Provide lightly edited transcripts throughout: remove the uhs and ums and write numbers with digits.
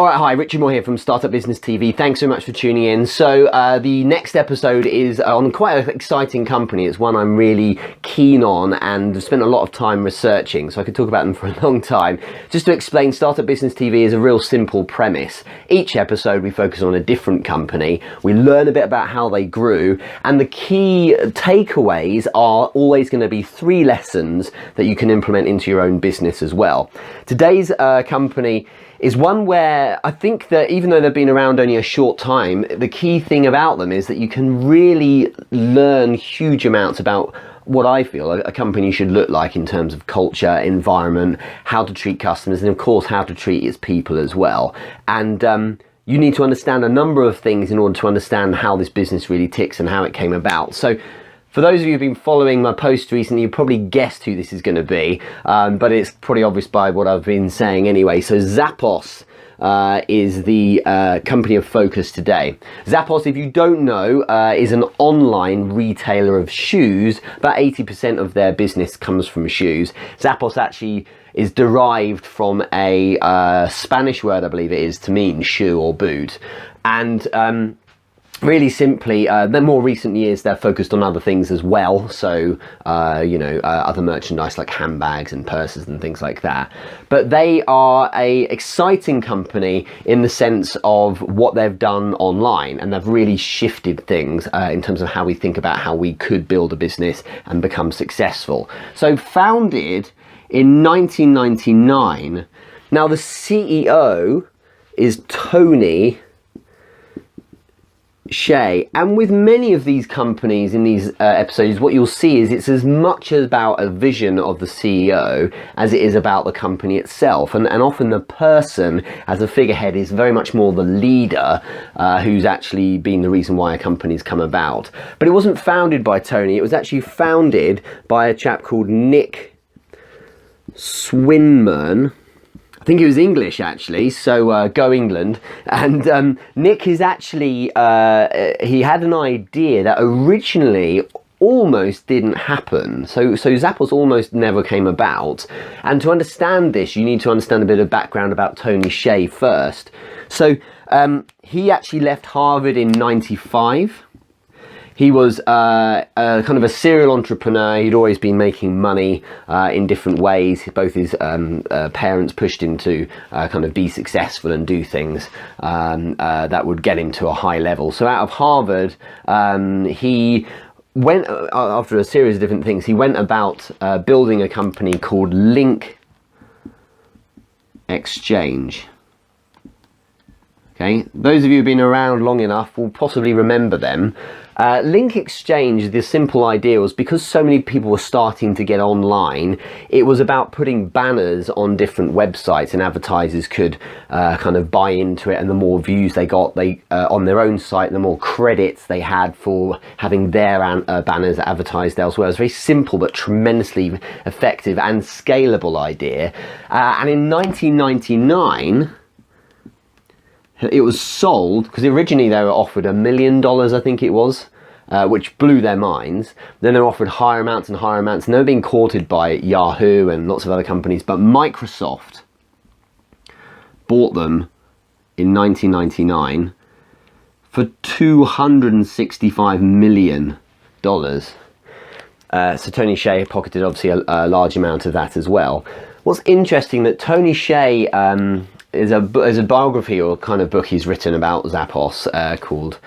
Alright, hi, Richard Moore here from Startup Business TV. Thanks so much for tuning in. So the next episode is on quite an exciting company. It's one I'm really keen on and spent a lot of time researching, so I could talk about them for a long time. Just to explain, Startup Business TV is a real simple premise. Each episode we focus on a different company. We learn a bit about how they grew, and the key takeaways are always going to be 3 lessons that you can implement into your own business as well. Today's company is one where I think that even though they've been around only a short time, the key thing about them is that you can really learn huge amounts about what I feel a company should look like in terms of culture, environment, how to treat customers, and of course how to treat its people as well. And you need to understand a number of things in order to understand how this business really ticks and how it came about. So for those of you who've been following my posts recently, you probably guessed who this is going to be, but it's pretty obvious by what I've been saying anyway. So Zappos is the company of focus today. Zappos, if you don't know, is an online retailer of shoes. About 80% of their business comes from shoes. Zappos actually is derived from a Spanish word, I believe it is, to mean shoe or boot. And really simply, the more recent years they're focused on other things as well, so other merchandise like handbags and purses and things like that. But they are a exciting company in the sense of what they've done online, and they've really shifted things in terms of how we think about how we could build a business and become successful. So founded in 1999. Now the CEO is Tony Hsieh, and with many of these companies in these episodes, what you'll see is it's as much about a vision of the CEO as it is about the company itself, and often the person as a figurehead is very much more the leader who's actually been the reason why a company's come about. But it wasn't founded by Tony, it was actually founded by a chap called Nick Swinmurn. I think he was English actually, so go England. And Nick is actually, he had an idea that originally almost didn't happen. So Zappos almost never came about. And to understand this, you need to understand a bit of background about Tony Hsieh first. So he actually left Harvard in '95. He was kind of a serial entrepreneur. He'd always been making money in different ways. Both his parents pushed him to kind of be successful and do things that would get him to a high level. So out of Harvard, he went, after a series of different things, he went about building a company called Link Exchange. Okay, those of you who've been around long enough will possibly remember them. Link Exchange, the simple idea was because so many people were starting to get online, it was about putting banners on different websites, and advertisers could kind of buy into it, and the more views they got on their own site, the more credits they had for having their banners advertised elsewhere. It was a very simple but tremendously effective and scalable idea. And in 1999, it was sold, because originally they were offered $1 million, I think it was, which blew their minds. Then they were offered higher amounts and higher amounts, and they were being courted by Yahoo and lots of other companies. But Microsoft bought them in 1999 for $265 million. So Tony Hsieh pocketed obviously a large amount of that as well. What's interesting that Tony Hsieh is a biography or kind of book he's written about Zappos called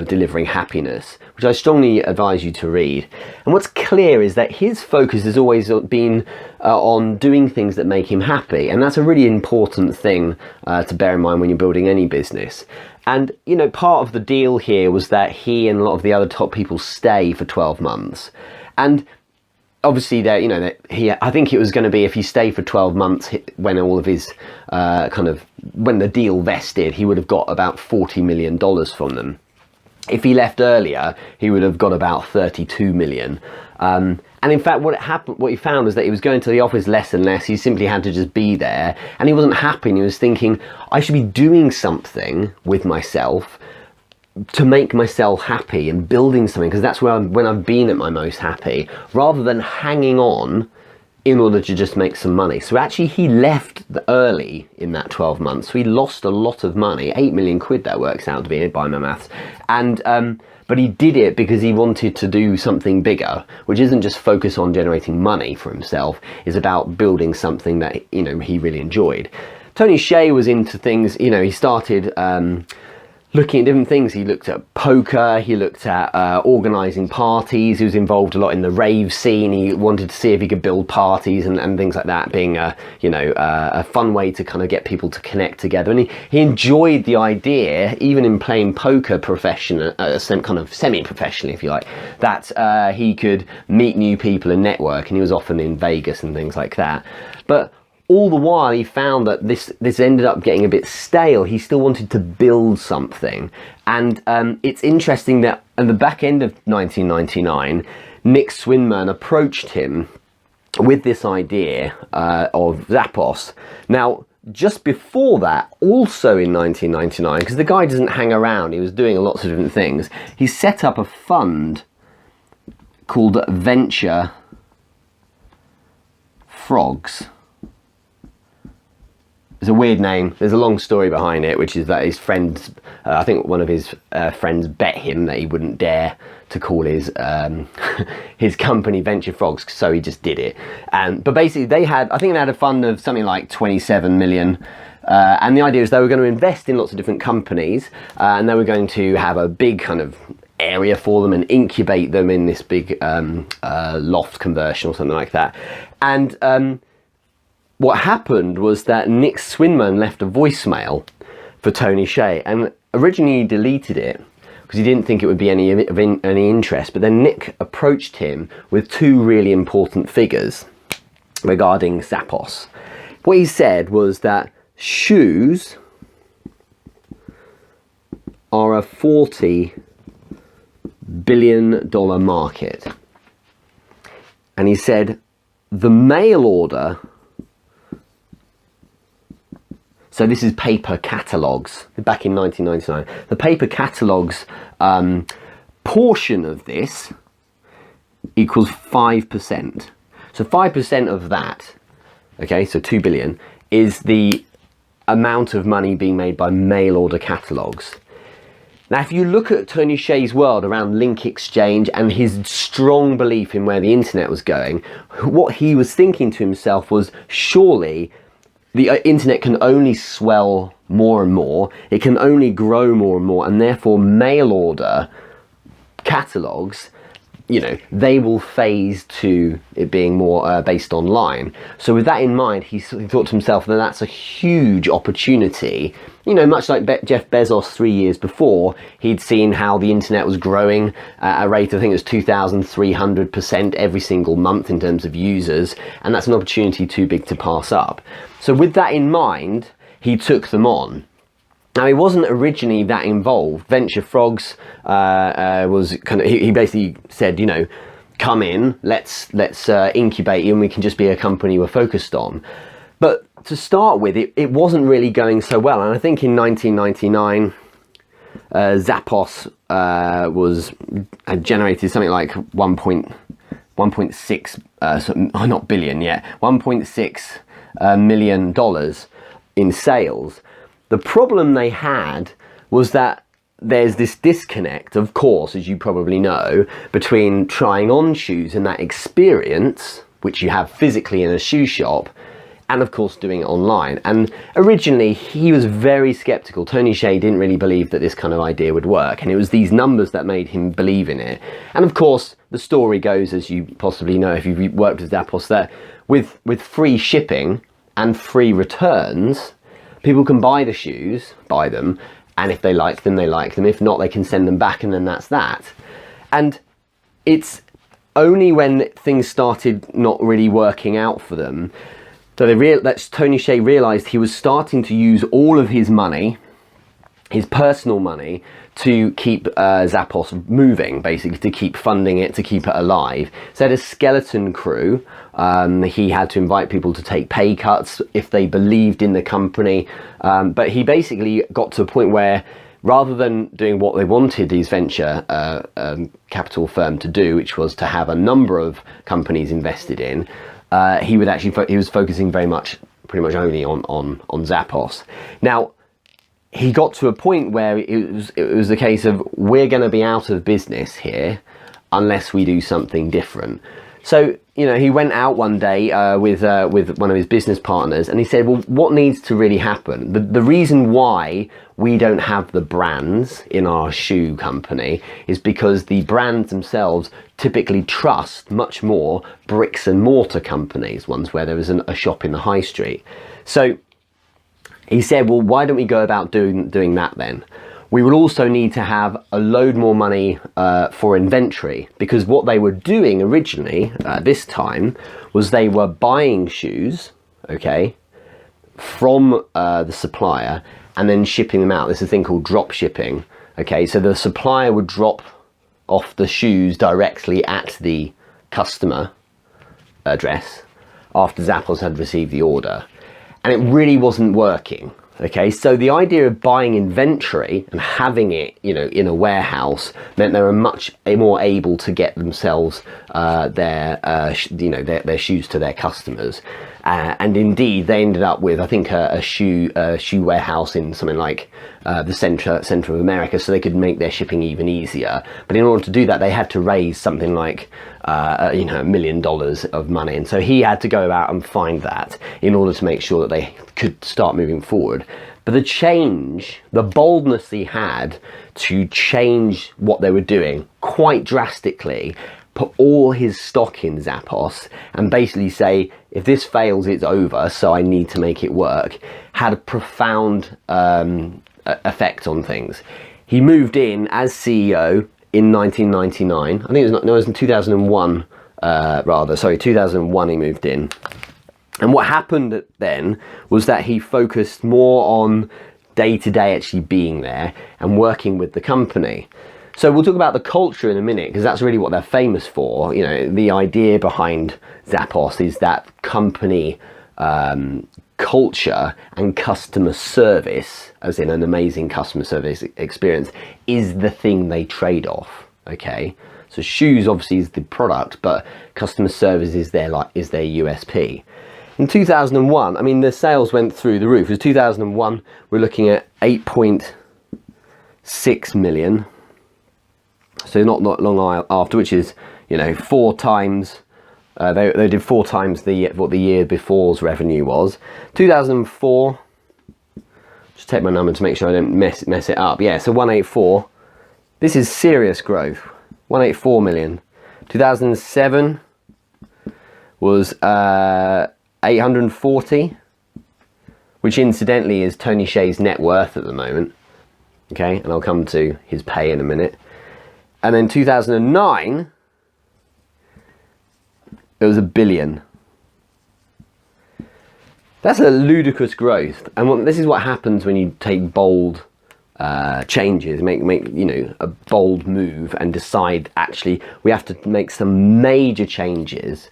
Delivering Happiness, which I strongly advise you to read. And what's clear is that his focus has always been on doing things that make him happy, and that's a really important thing to bear in mind when you're building any business. And part of the deal here was that he and a lot of the other top people stay for 12 months, and obviously, I think it was going to be if he stayed for 12 months, when all of his when the deal vested, he would have got about $40 million from them. If he left earlier, he would have got about 32 million. And in fact, what he found was that he was going to the office less and less. He simply had to just be there, and he wasn't happy. And he was thinking, I should be doing something with myself to make myself happy and building something, because that's when I've been at my most happy, rather than hanging on in order to just make some money. So actually he left early in that 12 months. So he lost a lot of money, 8 million quid that works out to be by my maths. And but he did it because he wanted to do something bigger, which isn't just focus on generating money for himself, it's about building something that, you know, he really enjoyed. Tony Hsieh was into things, you know, he started looking at different things. He looked at poker, he looked at organising parties, he was involved a lot in the rave scene. He wanted to see if he could build parties and things like that, being a fun way to kind of get people to connect together. And he enjoyed the idea, even in playing poker kind of semi-professionally, if you like, that he could meet new people and network, and he was often in Vegas and things like that. But all the while he found that this ended up getting a bit stale. He still wanted to build something. And it's interesting that at the back end of 1999, Nick Swinmurn approached him with this idea of Zappos. Now, just before that, also in 1999, because the guy doesn't hang around, he was doing lots of different things, he set up a fund called Venture Frogs. It's a weird name. There's a long story behind it, which is that his friends, I think one of his friends bet him that he wouldn't dare to call his his company Venture Frogs, so he just did it. But basically I think they had a fund of something like 27 million. And the idea is they were going to invest in lots of different companies, and they were going to have a big kind of area for them and incubate them in this big loft conversion or something like that. And what happened was that Nick Swinmurn left a voicemail for Tony Hsieh, and originally he deleted it because he didn't think it would be any interest. But then Nick approached him with two really important figures regarding Zappos. What he said was that shoes are a $40 billion market. And he said the mail order, so this is paper catalogues, back in 1999. The paper catalogues portion of this equals 5%. So 5% of that, okay, so 2 billion, is the amount of money being made by mail order catalogues. Now, if you look at Tony Hsieh's world around link exchange and his strong belief in where the internet was going, what he was thinking to himself was, surely the internet can only swell more and more, it can only grow more and more, and therefore mail order catalogues, you know, they will phase to it being more based online. So with that in mind, he thought to himself that that's a huge opportunity. You know, much like Jeff Bezos 3 years before, he'd seen how the internet was growing at a rate, I think it was 2,300% every single month in terms of users, and that's an opportunity too big to pass up. So with that in mind, he took them on. Now, he wasn't originally that involved. Venture Frogs was kind of, he basically said, you know, come in, let's incubate you, and we can just be a company we're focused on. But to start with, it wasn't really going so well. And I think in 1999, Zappos had generated something like 1.6, not billion yet, $1.6 million in sales. The problem they had was that there's this disconnect, of course, as you probably know, between trying on shoes and that experience, which you have physically in a shoe shop, and of course doing it online. And originally he was very skeptical. Tony Hsieh didn't really believe that this kind of idea would work, and it was these numbers that made him believe in it. And of course the story goes, as you possibly know if you've worked with Zappos, that with free shipping and free returns, people can buy the shoes, and if they like them, they like them. If not, they can send them back, and then that's that. And it's only when things started not really working out for them that Tony Hsieh realised he was starting to use all of his money, his personal money, to keep Zappos moving, basically, to keep funding it, to keep it alive. So he had a skeleton crew. He had to invite people to take pay cuts if they believed in the company. But he basically got to a point where, rather than doing what they wanted these venture capital firm to do, which was to have a number of companies invested in, he was focusing pretty much only on Zappos. Now, he got to a point where it was a case of, we're going to be out of business here unless we do something different. So, he went out one day with one of his business partners, and he said, well, what needs to really happen? The reason why we don't have the brands in our shoe company is because the brands themselves typically trust much more bricks and mortar companies, ones where there is a shop in the high street. So he said, well, why don't we go about doing that then? We will also need to have a load more money for inventory, because what they were doing originally this time was they were buying shoes, okay, from the supplier and then shipping them out. There's a thing called drop shipping, okay, so the supplier would drop off the shoes directly at the customer address after Zappos had received the order, and it really wasn't working. Okay, so the idea of buying inventory and having it, in a warehouse meant they were much more able to get themselves their shoes to their customers. And indeed, they ended up with, I think, a shoe warehouse in something like the center of America, so they could make their shipping even easier. But in order to do that, they had to raise something like $1 million of money, and so he had to go out and find that in order to make sure that they could start moving forward. But the boldness he had to change what they were doing quite drastically, put all his stock in Zappos and basically say, if this fails, it's over, so I need to make it work, had a profound effect on things. He moved in as CEO in 1999. I think it was in 2001, 2001 he moved in. And what happened then was that he focused more on day-to-day actually being there and working with the company. So we'll talk about the culture in a minute, because that's really what they're famous for. The idea behind Zappos is that company culture and customer service, as in an amazing customer service experience, is the thing they trade off. Okay, so shoes obviously is the product, but customer service is their USP. In 2001, I mean, the sales went through the roof. It was 2001, we're looking at 8.6 million. So not long after, which is 4 times. They did 4 times what the year before's revenue was. 2004. Just take my number to make sure I don't mess it up. Yeah, so 184. This is serious growth. 184 million. 2007 was 840, which incidentally is Tony Hsieh's net worth at the moment. Okay, and I'll come to his pay in a minute. And then 2009, it was $1 billion. That's a ludicrous growth. And this is what happens when you take bold changes, make a bold move and decide, actually, we have to make some major changes.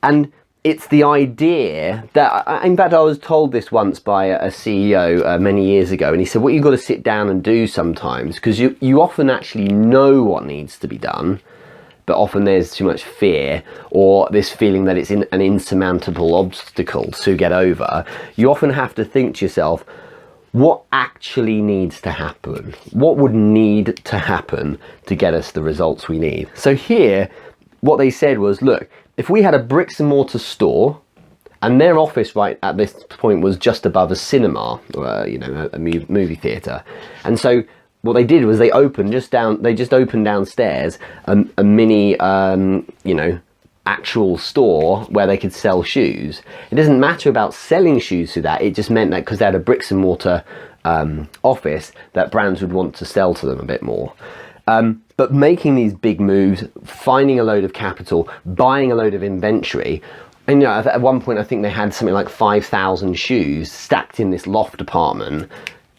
And it's the idea that, in fact, I was told this once by a CEO many years ago, and he said, what you've got to sit down and do sometimes, because you often actually know what needs to be done, but often there's too much fear or this feeling that it's an insurmountable obstacle to get over. You often have to think to yourself, what actually needs to happen? What would need to happen to get us the results we need? So here, what they said was, look, if we had a bricks and mortar store, and their office right at this point was just above a cinema, or a movie theatre, and so what they did was they just opened downstairs a mini actual store where they could sell shoes. It doesn't matter about selling shoes to that. It just meant that because they had a bricks and mortar office, that brands would want to sell to them a bit more. But making these big moves, finding a load of capital, buying a load of inventory, and at one point I think they had something like 5,000 shoes stacked in this loft apartment,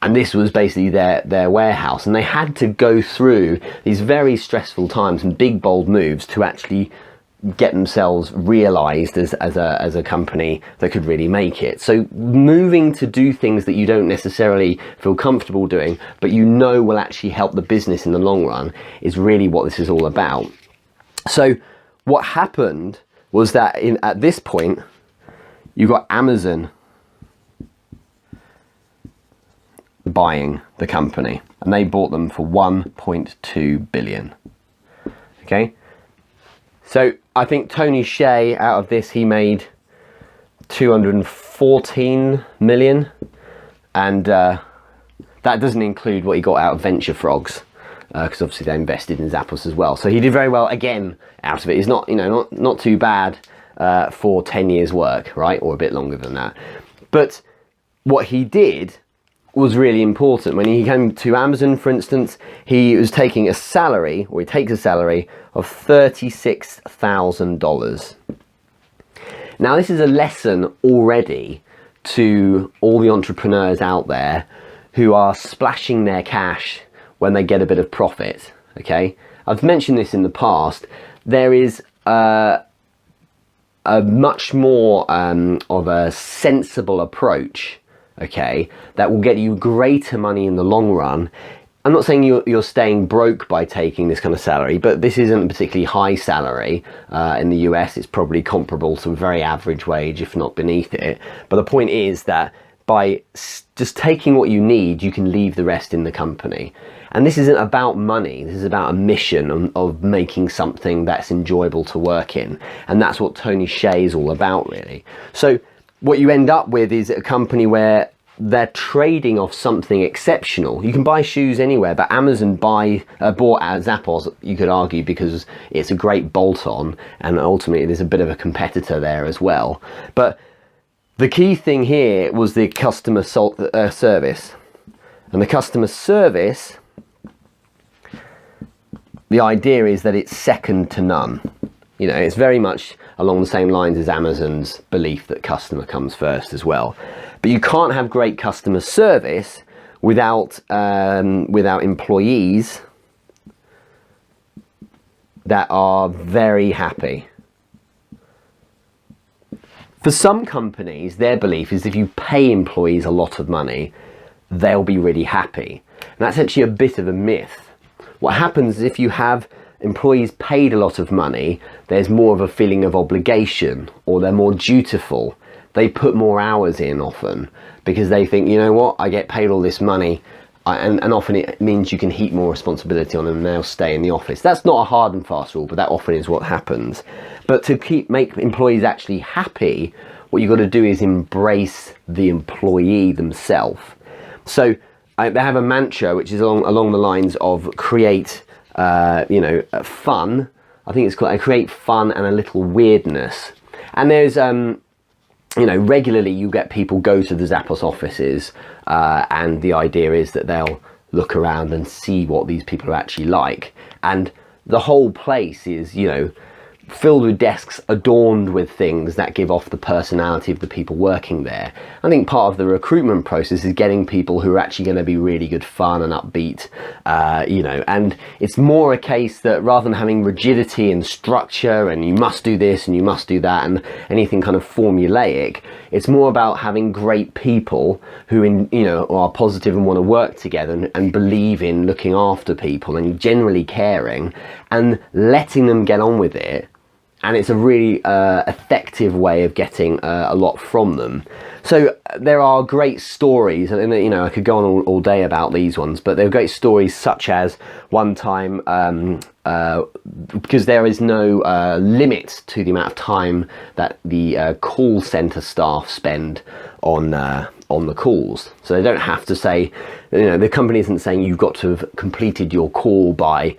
and this was basically their warehouse, and they had to go through these very stressful times and big bold moves to actually get themselves realized as a company that could really make it. So moving to do things that you don't necessarily feel comfortable doing, but will actually help the business in the long run, is really what this is all about. So what happened was that at this point, you got Amazon buying the company, and they bought them for 1.2 billion. Okay, so I think Tony Hsieh, out of this, he made 214 million, and that doesn't include what he got out of Venture Frogs, because obviously they invested in Zappos as well. So he did very well again out of it. He's not, not too bad for 10 years work, right, or a bit longer than that. But what he did was really important. When he came to Amazon, for instance, he was taking a salary, or he takes a salary of $36,000. Now, this is a lesson already to all the entrepreneurs out there who are splashing their cash when they get a bit of profit, okay? I've mentioned this in the past. There is a much more of a sensible approach, okay, that will get you greater money in the long run. I'm not saying you're staying broke by taking this kind of salary, but this isn't a particularly high salary. In the US, it's probably comparable to a very average wage, if not beneath it. But the point is that by just taking what you need, you can leave the rest in the company. And this isn't about money. This is about a mission of making something that's enjoyable to work in. And that's what Tony Hsieh is all about, really. So what you end up with is a company where they're trading off something exceptional. You can buy shoes anywhere, but Amazon bought Zappos, you could argue, because it's a great bolt-on, and ultimately there's a bit of a competitor there as well. But the key thing here was the customer service. And the customer service, the idea is that it's second to none. It's very much along the same lines as Amazon's belief that customer comes first as well. But you can't have great customer service without employees that are very happy. For some companies, their belief is if you pay employees a lot of money, they'll be really happy. And that's actually a bit of a myth. What happens is if you have employees paid a lot of money, there's more of a feeling of obligation, or they're more dutiful. They put more hours in often because they think, you know what, I get paid all this money, and often it means you can heap more responsibility on them and they'll stay in the office. That's not a hard and fast rule, but that often is what happens. But to make employees actually happy, what you've got to do is embrace the employee themselves. So they have a mantra which is along the lines of create fun. I think it's called create fun and a little weirdness. And there's regularly you get people go to the Zappos offices, and the idea is that they'll look around and see what these people are actually like. And the whole place is, filled with desks adorned with things that give off the personality of the people working there. I think part of the recruitment process is getting people who are actually going to be really good fun and upbeat, and it's more a case that rather than having rigidity and structure and you must do this and you must do that and anything kind of formulaic, it's more about having great people who are positive and want to work together and believe in looking after people and generally caring and letting them get on with it. And it's a really effective way of getting a lot from them. So there are great stories, and I could go on all day about these ones, but there are great stories such as one time, because there is no limit to the amount of time that the call center staff spend on the calls. So they don't have to say, the company isn't saying you've got to have completed your call by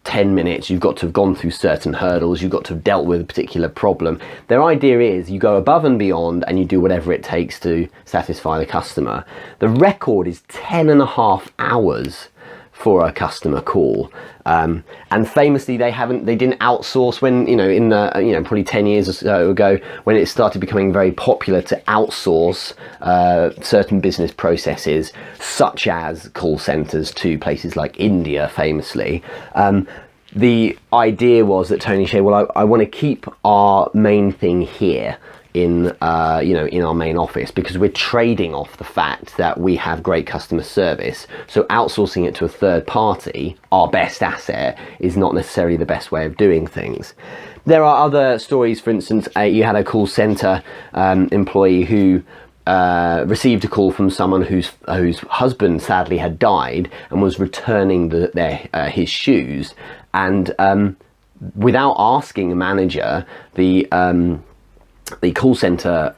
10 minutes, you've got to have gone through certain hurdles, you've got to have dealt with a particular problem. Their idea is you go above and beyond and you do whatever it takes to satisfy the customer. The record is 10.5 hours for a customer call, and famously they didn't outsource when probably 10 years or so ago, when it started becoming very popular to outsource certain business processes such as call centers to places like India famously. The idea was that Tony Hsieh, I want to keep our main thing here in in our main office, because we're trading off the fact that we have great customer service. So outsourcing it to a third party, our best asset, is not necessarily the best way of doing things. There are other stories. For instance, you had a call center employee who received a call from someone whose husband sadly had died and was returning his shoes, and without asking a manager, the call center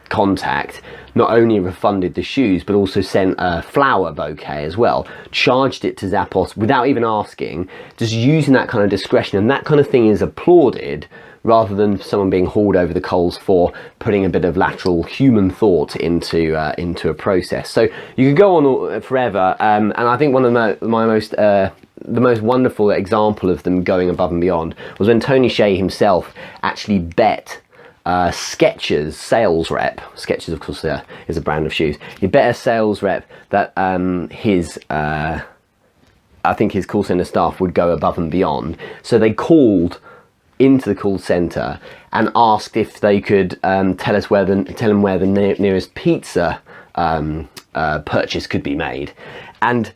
contact not only refunded the shoes but also sent a flower bouquet as well, charged it to Zappos without even asking, just using that kind of discretion. And that kind of thing is applauded, rather than someone being hauled over the coals for putting a bit of lateral human thought into a process. So you could go on forever, and I think one of the most wonderful example of them going above and beyond was when Tony Hsieh himself actually bet Skechers sales rep. Skechers, of course, is a brand of shoes. He bet a sales rep that I think his call center staff would go above and beyond. So they called into the call center and asked if they could tell him where the nearest pizza purchase could be made. And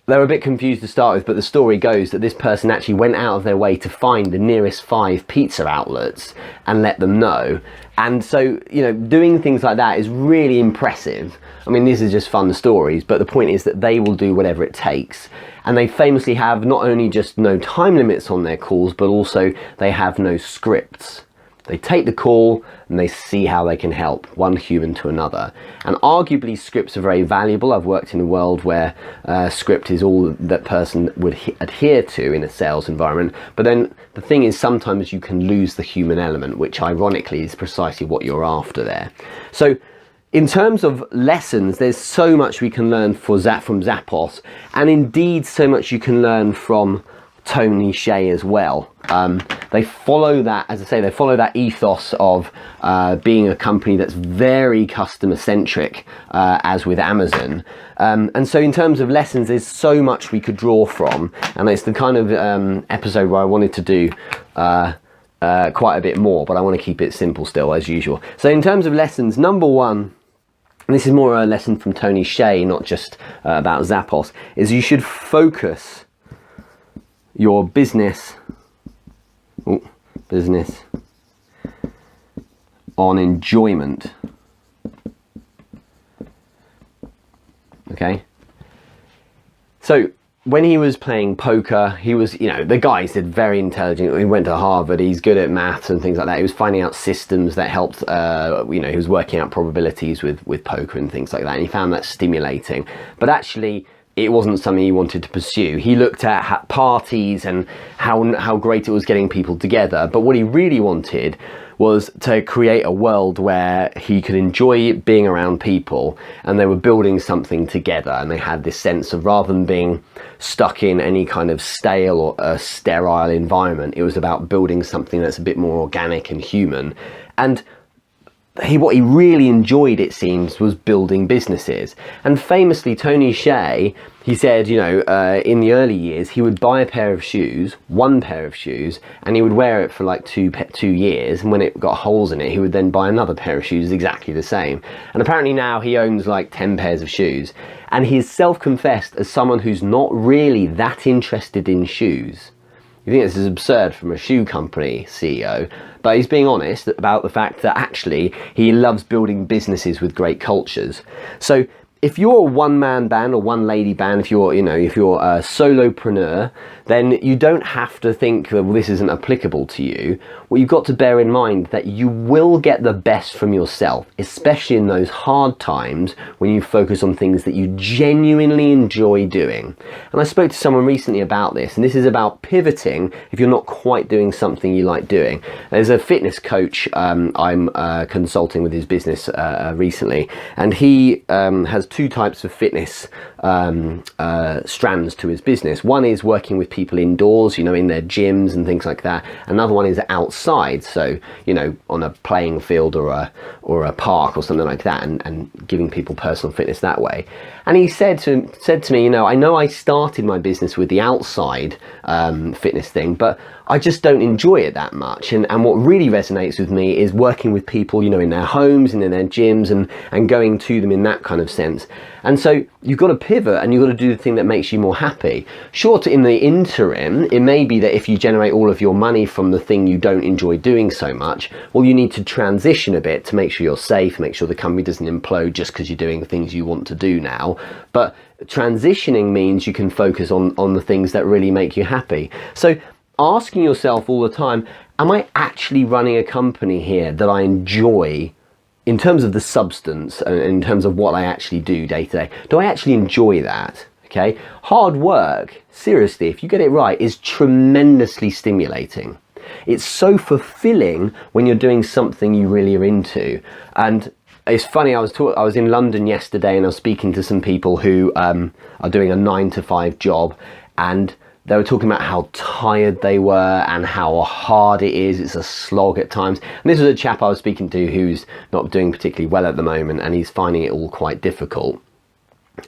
they were a bit confused to start with, but the story goes that this person actually went out of their way to find the nearest 5 pizza outlets and let them know. And so, doing things like that is really impressive. I mean, these are just fun stories, but the point is that they will do whatever it takes. And they famously have not only just no time limits on their calls, but also they have no scripts. They take the call and they see how they can help one human to another. And arguably scripts are very valuable. I've worked in a world where script is all that person would adhere to in a sales environment. But then the thing is, sometimes you can lose the human element, which ironically is precisely what you're after there. So in terms of lessons, there's so much we can learn from Zappos, and indeed so much you can learn from Tony Hsieh as well. They follow that, as I say, they follow that ethos of being a company that's very customer centric, as with Amazon. And so in terms of lessons, there's so much we could draw from, and it's the kind of episode where I wanted to do quite a bit more, but I want to keep it simple still, as usual. So in terms of lessons, number one, and this is more a lesson from Tony Hsieh, not just about Zappos, is you should focus your business on enjoyment. Okay, so when he was playing poker, he was, the guy's very intelligent. He went to Harvard. He's good at maths and things like that. He was finding out systems that helped, he was working out probabilities with poker and things like that. And he found that stimulating. But actually, it wasn't something he wanted to pursue. He looked at parties and how great it was getting people together. But what he really wanted was to create a world where he could enjoy being around people, and they were building something together, and they had this sense of, rather than being stuck in any kind of stale or sterile environment, it was about building something that's a bit more organic and human. And what he really enjoyed, it seems, was building businesses. And famously, Tony Hsieh, he said, in the early years, he would buy one pair of shoes, and he would wear it for like 2 years. And when it got holes in it, he would then buy another pair of shoes exactly the same. And apparently now he owns like 10 pairs of shoes. And he's self-confessed as someone who's not really that interested in shoes. You think this is absurd from a shoe company CEO, but he's being honest about the fact that actually he loves building businesses with great cultures. So if you're a one-man band or one-lady band, if you're a solopreneur, then you don't have to think that, well, this isn't applicable to you. Well, you've got to bear in mind that you will get the best from yourself, especially in those hard times when you focus on things that you genuinely enjoy doing. And I spoke to someone recently about this, and this is about pivoting if you're not quite doing something you like doing. There's a fitness coach I'm consulting with his business recently, and he has 2 types of fitness strands to his business. One is working with people indoors, you know, in their gyms and things like that. Another one is outside, so, you know, on a playing field or a park or something like that, and giving people personal fitness that way. And he said to me, you know I started my business with the outside fitness thing, but I just don't enjoy it that much. And what really resonates with me is working with people, you know, in their homes and in their gyms, and going to them in that kind of sense. And so you've got to pivot, and you've got to do the thing that makes you more happy. Sure, in the interim, it may be that if you generate all of your money from the thing you don't enjoy doing so much, well, you need to transition a bit to make sure you're safe, make sure the company doesn't implode just because you're doing the things you want to do now. But transitioning means you can focus on the things that really make you happy. So asking yourself all the time, am I actually running a company here that I enjoy in terms of the substance and in terms of what I actually do day to day? Do I actually enjoy that? Okay, hard work, seriously, if you get it right, is tremendously stimulating. It's so fulfilling when you're doing something you really are into. And it's funny, I was in London yesterday, and I was speaking to some people who are doing a 9-to-5 job, and they were talking about how tired they were and how hard it is. It's a slog at times. And this was a chap I was speaking to who's not doing particularly well at the moment, and he's finding it all quite difficult.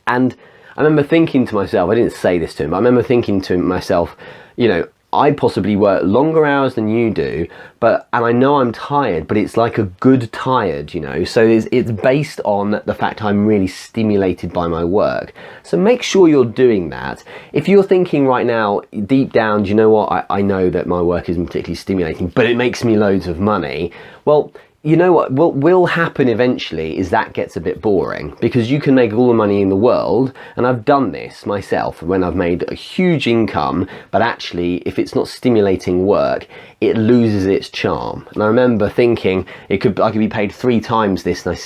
And I remember thinking to myself, I didn't say this to him, but I remember thinking to myself, you know, I possibly work longer hours than you do, and I know I'm tired, but it's like a good tired, you know, so it's based on the fact I'm really stimulated by my work. So make sure you're doing that. If you're thinking right now, deep down, do you know what, I know that my work isn't particularly stimulating, but it makes me loads of money, well, you know what will happen eventually is that gets a bit boring, because you can make all the money in the world, and I've done this myself when I've made a huge income, but actually if it's not stimulating work, it loses its charm. And I remember thinking I could be paid 3 times this, and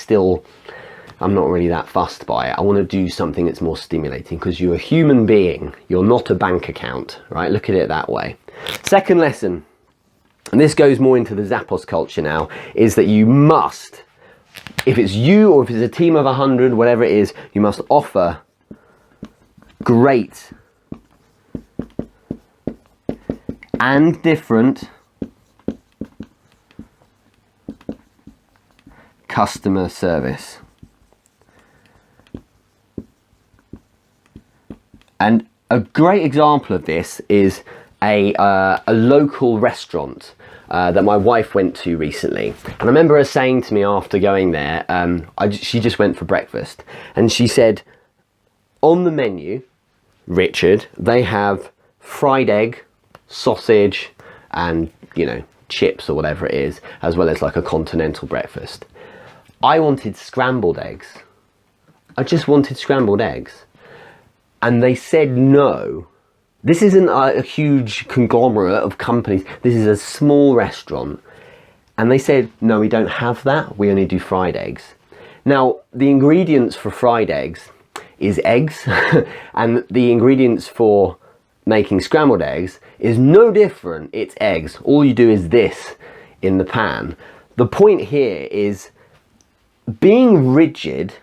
I'm not really that fussed by it. I want to do something that's more stimulating, because you're a human being, you're not a bank account, right? Look at it that way. Second lesson, and this goes more into the Zappos culture now, is that you must, if it's you or if it's a team of 100, whatever it is, you must offer great and different customer service. And a great example of this is a local restaurant that my wife went to recently. And I remember her saying to me after going there, she just went for breakfast, and she said, on the menu, Richard, they have fried egg, sausage, and, you know, chips or whatever it is, as well as like a continental breakfast. I wanted scrambled eggs. I just wanted scrambled eggs. And they said no. This isn't a huge conglomerate of companies. This is a small restaurant. And they said, no, we don't have that. We only do fried eggs. Now, the ingredients for fried eggs is eggs. And the ingredients for making scrambled eggs is no different. It's eggs. All you do is this in the pan. The point here is being rigid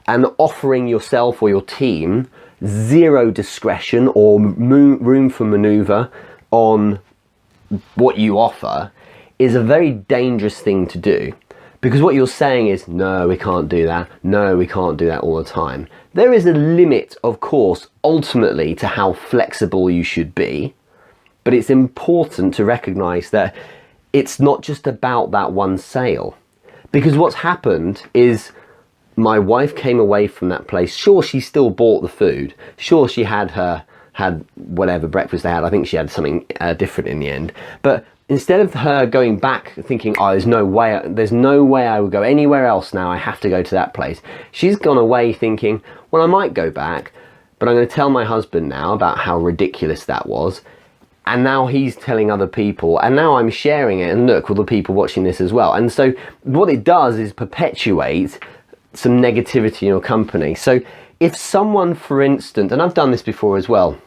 and offering yourself or your team zero discretion or room for maneuver on what you offer is a very dangerous thing to do, because what you're saying is, no, we can't do that, no, we can't do that all the time. There is a limit, of course, ultimately to how flexible you should be, but it's important to recognize that it's not just about that one sale, because what's happened is my wife came away from that place. Sure, she still bought the food. Sure, she had whatever breakfast they had. I think she had something different in the end. But instead of her going back thinking, oh, there's no way I would go anywhere else now, I have to go to that place, she's gone away thinking, well, I might go back, but I'm going to tell my husband now about how ridiculous that was. And now he's telling other people, and now I'm sharing it, and look, all the people watching this as well. And so what it does is perpetuate some negativity in your company. So if someone, for instance, and I've done this before as well,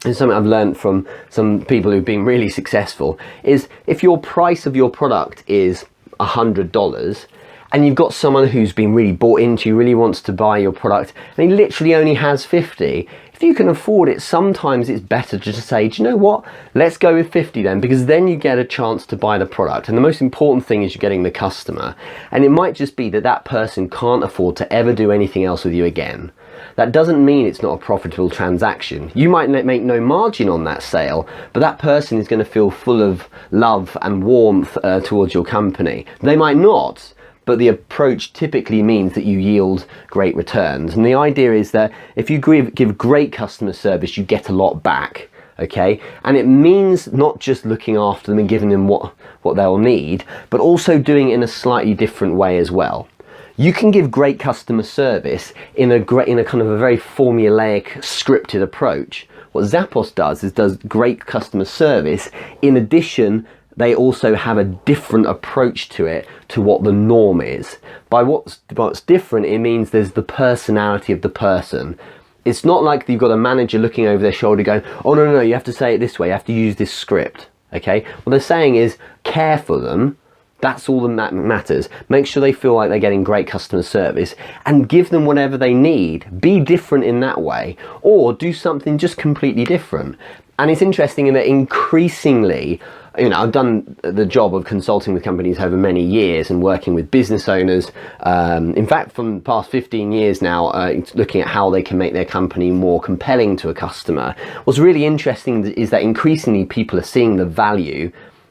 and something I've learned from some people who've been really successful, is if your price of your product is $100 and you've got someone who's been really bought into you, really wants to buy your product, and he literally only has 50, if you can afford it, sometimes it's better to just say, do you know what, let's go with 50 then, because then you get a chance to buy the product. And the most important thing is you're getting the customer. And it might just be that that person can't afford to ever do anything else with you again. That doesn't mean it's not a profitable transaction. You might make no margin on that sale, but that person is going to feel full of love and warmth towards your company. They might not, but the approach typically means that you yield great returns. And the idea is that if you give great customer service, you get a lot back, okay? And it means not just looking after them and giving them what they'll need, but also doing it in a slightly different way as well. You can give great customer service in a kind of a very formulaic, scripted approach. What Zappos does great customer service. In addition, they also have a different approach to it to what the norm is. By what's different, it means there's the personality of the person. It's not like you've got a manager looking over their shoulder going, oh no, you have to say it this way, you have to use this script, okay? What they're saying is care for them. That's all that matters. Make sure they feel like they're getting great customer service and give them whatever they need. Be different in that way, or do something just completely different. And it's interesting in that increasingly, I've done the job of consulting with companies over many years and working with business owners. In fact, from the past 15 years now, looking at how they can make their company more compelling to a customer. What's really interesting is that increasingly people are seeing the value.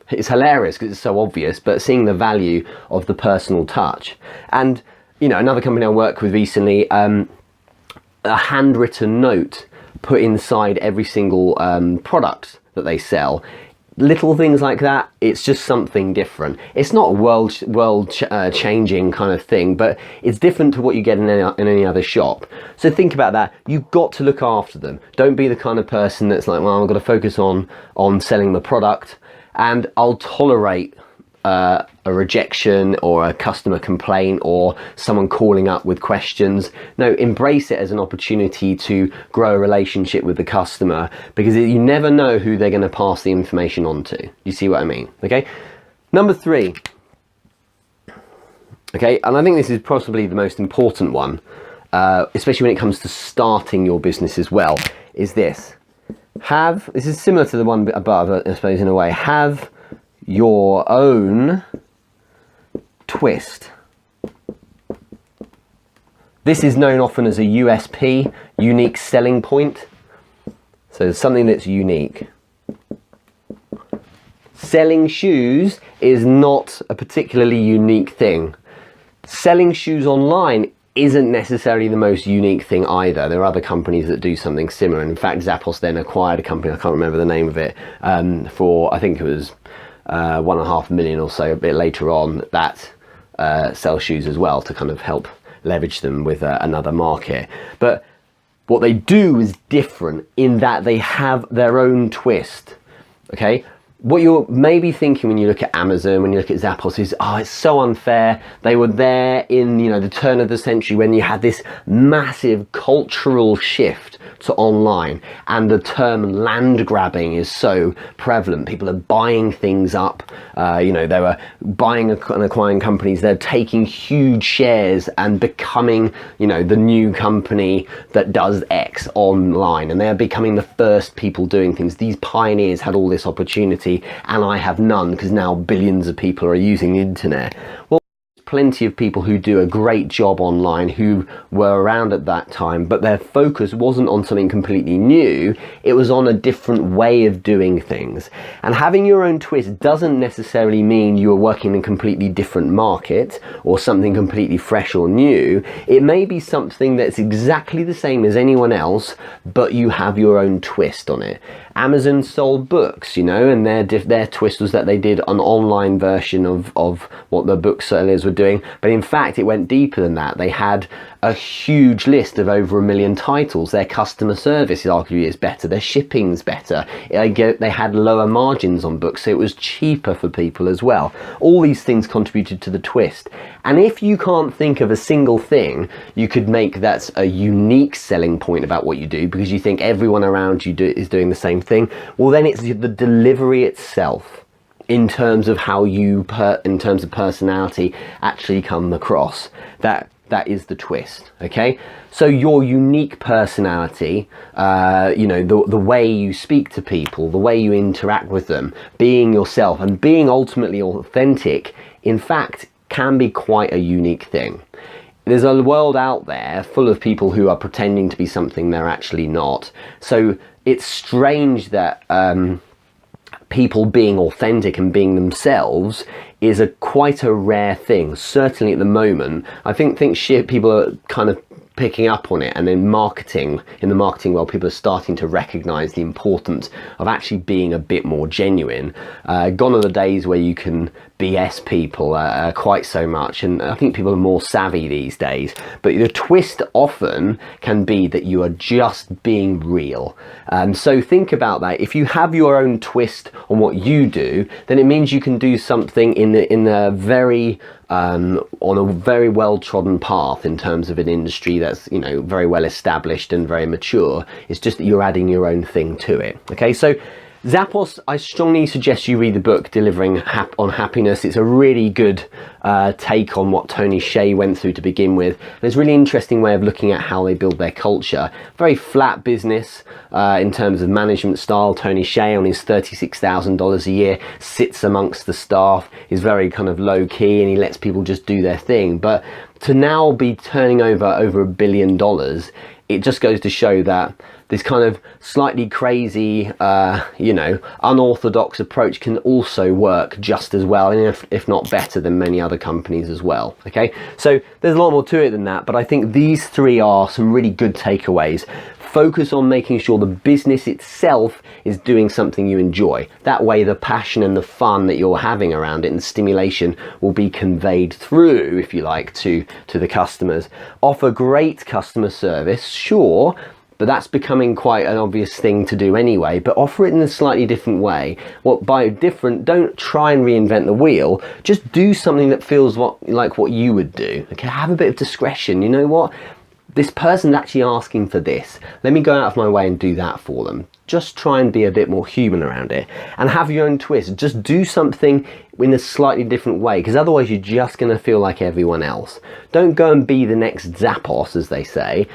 It's hilarious because it's so obvious, but seeing the value of the personal touch. And, another company I worked with recently, a handwritten note put inside every single product that they sell. Little things like that, it's just something different. It's not a world changing kind of thing, but it's different to what you get in any other shop. So think about that. You've got to look after them. Don't be the kind of person that's like, well, I've got to focus on selling the product, and I'll tolerate a rejection or a customer complaint or someone calling up with questions. No, embrace it as an opportunity to grow a relationship with the customer, because you never know who they're going to pass the information on to. You see what I mean? Okay. Number 3. Okay, and I think this is possibly the most important one, especially when it comes to starting your business as well, is this. This is similar to the one above, I suppose, in a way. Have your own twist. This is known often as a USP, unique selling point. So something that's unique. Selling shoes is not a particularly unique thing. Selling shoes online isn't necessarily the most unique thing either. There are other companies that do something similar. And in fact, Zappos then acquired a company, I can't remember the name of it, for, I think it was 1.5 million or so a bit later on, that sell shoes as well to kind of help leverage them with another market. But what they do is different in that they have their own twist. Okay, what you're maybe thinking when you look at Amazon, when you look at Zappos, is, oh, it's so unfair. They were there in the turn of the century when you had this massive cultural shift to online, and the term land grabbing is so prevalent. People are buying things up. They were buying and acquiring companies. They're taking huge shares and becoming, the new company that does X online, and they're becoming the first people doing things. These pioneers had all this opportunity, and I have none, because now billions of people are using the internet. Well, plenty of people who do a great job online who were around at that time, but their focus wasn't on something completely new. It was on a different way of doing things. And having your own twist doesn't necessarily mean you are working in a completely different market or something completely fresh or new. It may be something that's exactly the same as anyone else, but you have your own twist on it. Amazon sold books, and their twist was that they did an online version of what the book sellers were doing. But in fact, it went deeper than that. They had a huge list of over 1 million titles. Their customer service arguably is better. Their shipping's better. They had lower margins on books, so it was cheaper for people as well. All these things contributed to the twist. And if you can't think of a single thing you could make that's a unique selling point about what you do, because you think everyone around you is doing the same thing, well, then it's the delivery itself. in terms of how you, in terms of personality, actually come across. That is the twist, okay? So your unique personality, you know, the way you speak to people, the way you interact with them, being yourself and being ultimately authentic, in fact, can be quite a unique thing. There's a world out there full of people who are pretending to be something they're actually not. So it's strange that people being authentic and being themselves is quite a rare thing. Certainly at the moment, I think people are kind of picking up on it, and in the marketing world, people are starting to recognize the importance of actually being a bit more genuine. Gone are the days where you can BS people quite so much, and I think people are more savvy these days. But the twist often can be that you are just being real. So think about that. If you have your own twist on what you do, then it means you can do something in a very on a very well-trodden path in terms of an industry that's, you know, very well established and very mature. It's just that you're adding your own thing to it. Okay, so Zappos, I strongly suggest you read the book Delivering on Happiness. It's a really good take on what Tony Hsieh went through to begin with. And it's a really interesting way of looking at how they build their culture. Very flat business in terms of management style. Tony Hsieh, on his $36,000 a year, sits amongst the staff, is very kind of low key, and he lets people just do their thing. But to now be turning over $1 billion, it just goes to show that this kind of slightly crazy, you know, unorthodox approach can also work just as well, and if not better than many other companies as well. Okay, so there's a lot more to it than that, but I think these three are some really good takeaways. Focus on making sure the business itself is doing something you enjoy. That way the passion and the fun that you're having around it and the stimulation will be conveyed through, if you like, to the customers. Offer great customer service, sure, but that's becoming quite an obvious thing to do anyway. But offer it in a slightly different way. By different, don't try and reinvent the wheel. Just do something that feels like what you would do. Okay, have a bit of discretion. You know what? This person's actually asking for this. Let me go out of my way and do that for them. Just try and be a bit more human around it and have your own twist. Just do something in a slightly different way, because otherwise you're just going to feel like everyone else. Don't go and be the next Zappos, as they say.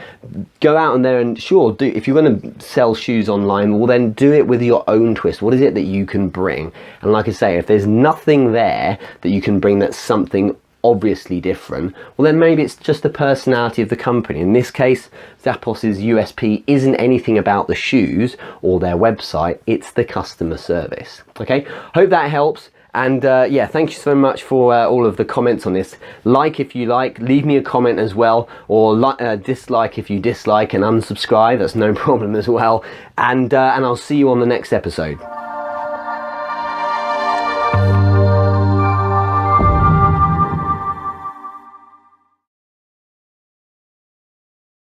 Go out in there and sure, if you're going to sell shoes online, well then do it with your own twist. What is it that you can bring? And like I say, if there's nothing there that you can bring that's something obviously different, well then maybe it's just the personality of the company. In this case, Zappos's USP isn't anything about the shoes or their website, it's the customer service. Okay, hope that helps. And yeah, thank you so much for all of the comments on this. Like if you like, leave me a comment as well, or dislike if you dislike, and unsubscribe, that's no problem as well. And I'll see you on the next episode.